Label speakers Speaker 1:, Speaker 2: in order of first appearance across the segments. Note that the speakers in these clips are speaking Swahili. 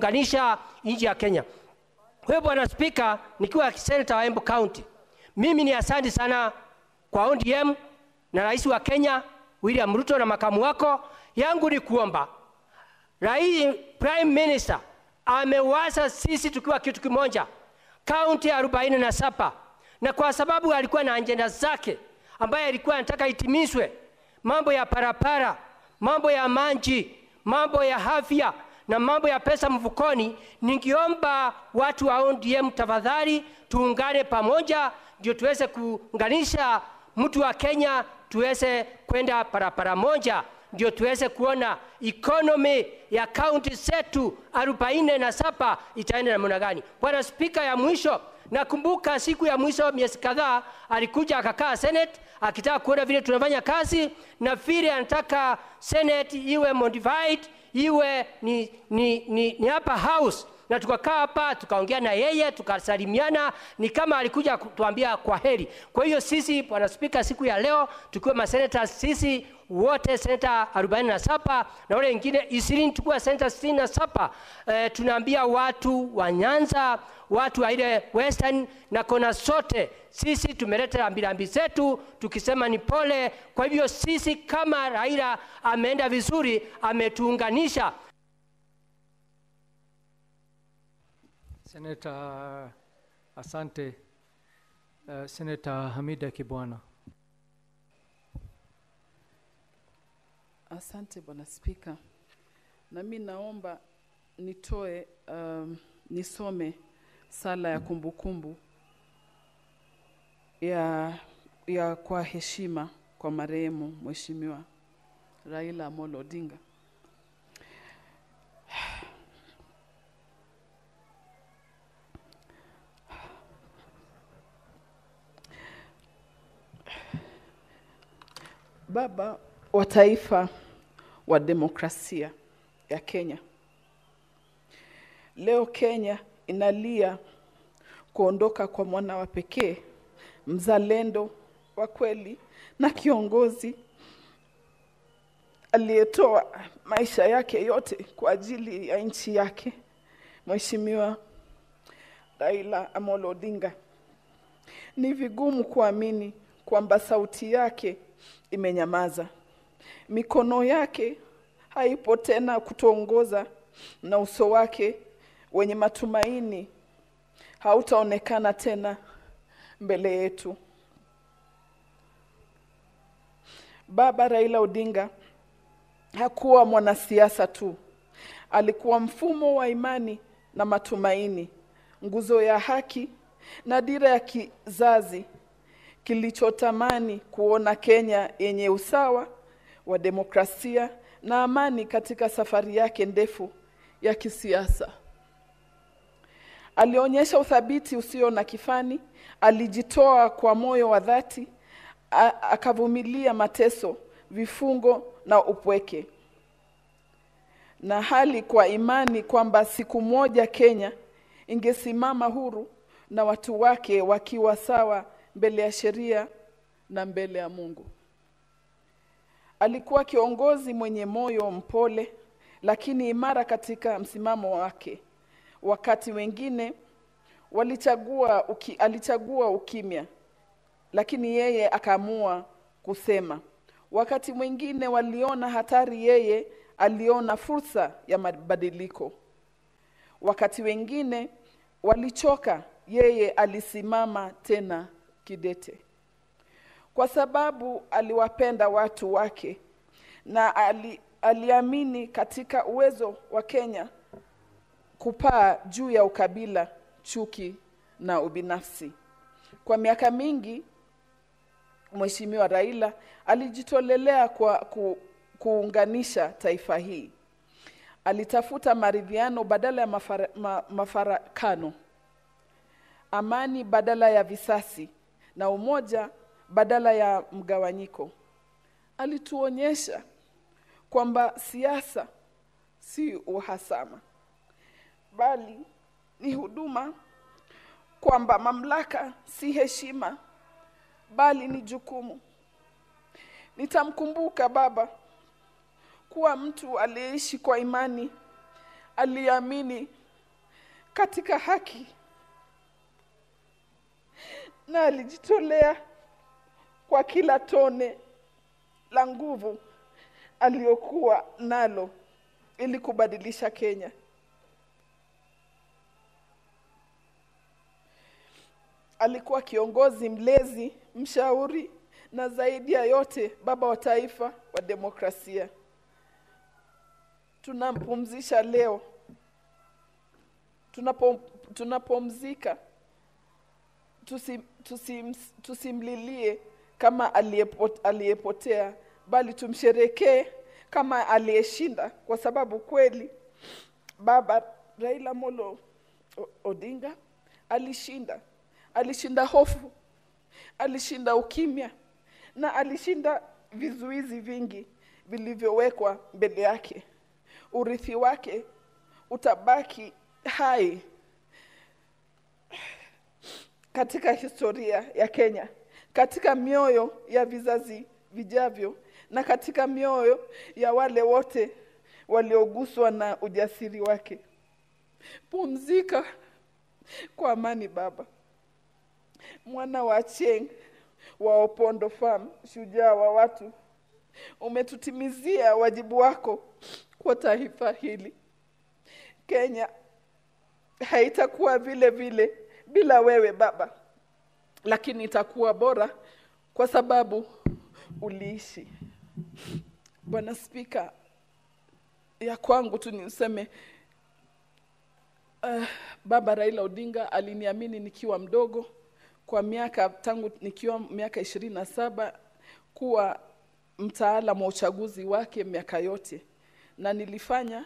Speaker 1: kuunganisha nchi ya Kenya. Wewe Bwana Spika, nikiwa senator wa Embu County, mimi ni asante sana kwa ODM na rais wa Kenya William Ruto na makamu wako. Yangu ni kuomba Prime Minister amewaza sisi tukiwa kitu kimoja, county 47, na kwa sababu alikuwa na agenda zake ambaye alikuwa anataka itimizwe, mambo ya parapara, mambo ya maji, mambo ya afya na mambo ya pesa mfukoni. Ningiomba watu wa ODM tafadhali tuungane pamoja ndio tuweze kuunganisha mtu wa Kenya, tuweze kwenda parapara moja, ndio tuweze kuona economy ya county zetu 47 itaenda namna gani. Bwana Spika, ya mwisho nakumbuka siku ya mwisho miezi kadhaa alikuja akakaa Senate akitaka kuona vile tunafanya kazi na vile anataka Senate iwe modified, iwe ni hapa house, na tukakaa hapa tukaongea na yeye tukasalimiana, ni kama alikuja kutuambia kwa heri. Kwa hiyo sisi Bwana Spika, siku ya leo tukiwa maseneta sisi wote seneta 47 na wale wengine 20 tukiwa seneta 67, tunaambia watu wa Nyanza, watu wa ile Western na kona sote, sisi tumeleta rambirambi zetu tukisema ni pole. Kwa hivyo sisi kama Raila ameenda vizuri, ametuunganisha.
Speaker 2: Senator, asante. Senator Hamida Kibwana.
Speaker 3: Asante Bwana Spika. Na mimi naomba nitoe nisome sala ya kumbukumbu ya kwa heshima kwa marehemu Mheshimiwa Raila Amolo Odinga. Baba wa taifa wa demokrasia ya Kenya, leo Kenya inalia kuondoka kwa mwana wa pekee, mzalendo wa kweli na kiongozi aliyetoa maisha yake yote kwa ajili ya nchi yake, Mheshimiwa Raila Amolo Odinga. Ni vigumu kuamini kwamba sauti yake imenyamaza, mikono yake haipo tena kutuongoza, na uso wake wenye matumaini hautaonekana tena mbele yetu. Baba Raila Odinga hakuwa mwanasiasa tu, alikuwa mfumo wa imani na matumaini, nguzo ya haki na dira ya kizazi kilichotamani kuona Kenya yenye usawa wa demokrasia na amani katika safari yake ndefu ya kisiasa. Alionyesha uthabiti usio na kifani, alijitoa kwa moyo wa dhati, akavumilia mateso, vifungo na upweke, na hali kwa imani kwamba siku moja Kenya ingesimama huru na watu wake wakiwa sawa mbele ya sheria na mbele ya Mungu. Alikuwa kiongozi mwenye moyo mpole lakini imara katika msimamo wake. Wakati wengine alichagua ukimya, lakini yeye akaamua kusema. Wakati mwingine waliona hatari, yeye aliona fursa ya mabadiliko. Wakati wengine walichoka, yeye alisimama tena kidete. Kwa sababu aliwapenda watu wake na aliamini katika uwezo wa Kenya kupaa juu ya ukabila, chuki na ubinafsi. Kwa miaka mingi Mheshimiwa Raila alijitolelea kwa kuunganisha taifa hii. Alitafuta maridhiano badala ya mafarakano, amani badala ya visasi, na umoja badala ya mgawanyiko. Alituonyesha kwamba siasa si uhasama, bali ni huduma, kwamba mamlaka si heshima, bali ni jukumu. Nitamkumbuka baba kuwa mtu aliyeishi kwa imani, aliamini katika haki na alijitolea kwa kila tone la nguvu aliyokuwa nalo ili kubadilisha Kenya. Alikuwa kiongozi mlezi, mshauri na zaidi ya yote baba wa taifa wa demokrasia. Tunampumzisha leo. Tunapomzika tusimlilie kama aliyepotea, bali tumsherekee kama aliyeshinda, kwa sababu kweli baba Raila Amolo Odinga alishinda. Alishinda hofu, alishinda ukimya, na alishinda vizuizi vingi vilivyowekwa mbele yake. Urithi wake utabaki hai katika historia ya Kenya, katika mioyo ya vizazi vijavyo, na katika mioyo ya wale wote walioguswa na ujasiri wake. Pumzika kwa amani baba. Mwana wa Cheng wa Opondo Farm, shujaa wa watu, umetutimizia wajibu wako kwa taifa hili. Kenya haitakuwa vile vile bila wewe baba, lakini itakuwa bora kwa sababu uliishi. Bwana Spika, ya kwangu tu niseme baba Raila Odinga aliniamini nikiwa mdogo kwa tangu nikiwa miaka 27 kuwa mtaalamu wa uchaguzi wake miaka yote, na nilifanya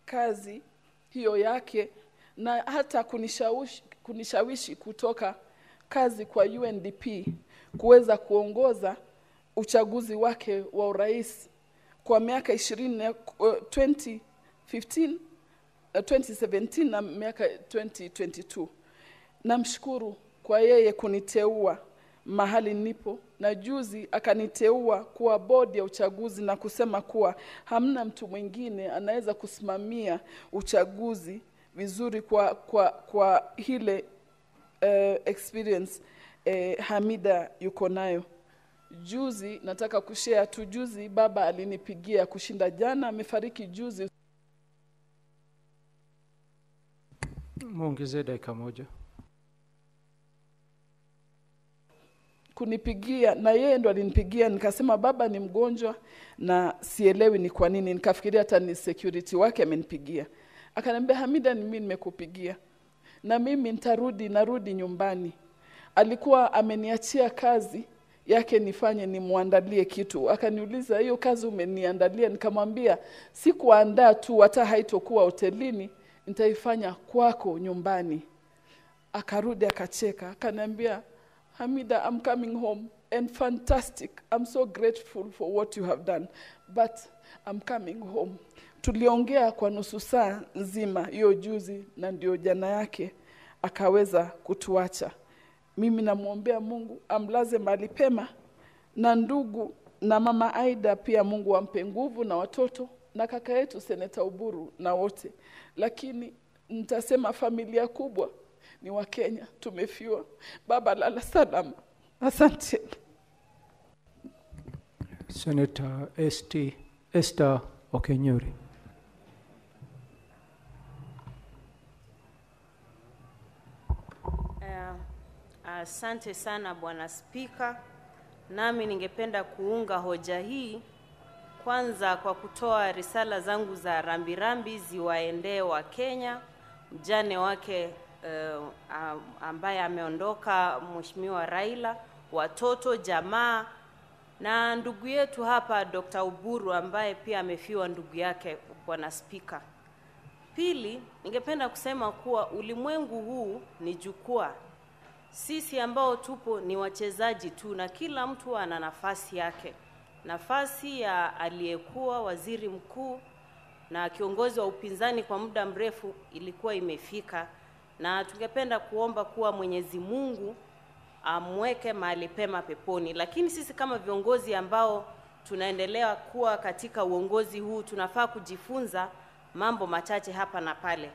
Speaker 3: kazi hiyo yake, na hata kunishawishi kutoka kazi kwa UNDP kuweza kuongoza uchaguzi wake wa urais kwa miaka 2015 2017 na miaka 2022. Namshukuru kwa yeye kuniteua mahali nipo, na juzi akaniteua kuwa bodi ya uchaguzi na kusema kuwa hamna mtu mwingine anaweza kusimamia uchaguzi vizuri kwa hile experience Hamida yuko nayo. Juzi nataka kushare tu, juzi baba alinipigia kushinda jana, amefariki juzi.
Speaker 2: Muongeze dakika moja.
Speaker 3: Kunipigia, na yeye ndo alinipigia, nikasema baba ni mgonjwa na sielewi ni kwa nini. Nikafikiria hata ni security wake amenipigia. Akaniambia, Hamida, ni mimi nimekupigia na mimi narudi nyumbani. Alikuwa ameniachia kazi yake nifanye, nimuandalie kitu. Akaniuliza, hiyo kazi umeniandalia? Nikamwambia sikuandaa tu, hata haitokuwa hotelini, nitaifanya kwako nyumbani. Akarudi akacheka, akaniambia, Hamida, I'm coming home and fantastic. I'm so grateful for what you have done, but I'm coming home. Tuliongea kwa nusu saa nzima hiyo juzi, na ndio jana yake akaweza kutuacha. Mimi namuombea Mungu amlaze mahali pema, na ndugu na mama Aida pia Mungu ampe nguvu, na watoto na kaka yetu Seneta Uburu na wote. Lakini nitasema familia kubwa ni wa Kenya, tumefiwa. Baba lala salama. Asante.
Speaker 2: Senator Esther Okenyori.
Speaker 4: Asante sana Bwana Spika. Nami ningependa kuunga hoja hii kwanza kwa kutoa risala zangu za rambirambi ziwaendee wa Kenya, mjane wake ambaye ameondoka Mheshimiwa Raila, watoto, jamaa na ndugu yetu hapa Dr. Uburu ambaye pia amefiwa ndugu yake, Bwana Spika. Pili, ningependa kusema kuwa ulimwengu huu ni jukwaa. Sisi ambao tupo ni wachezaji tu, na kila mtu ana nafasi yake. Nafasi ya aliyekuwa waziri mkuu na kiongozi wa upinzani kwa muda mrefu ilikuwa imefika, na tungependa kuomba kuwa Mwenyezi Mungu amweke mahali pema peponi. Lakini sisi kama viongozi ambao tunaendelea kuwa katika uongozi huu tunafaa kujifunza mambo machache hapa na pale.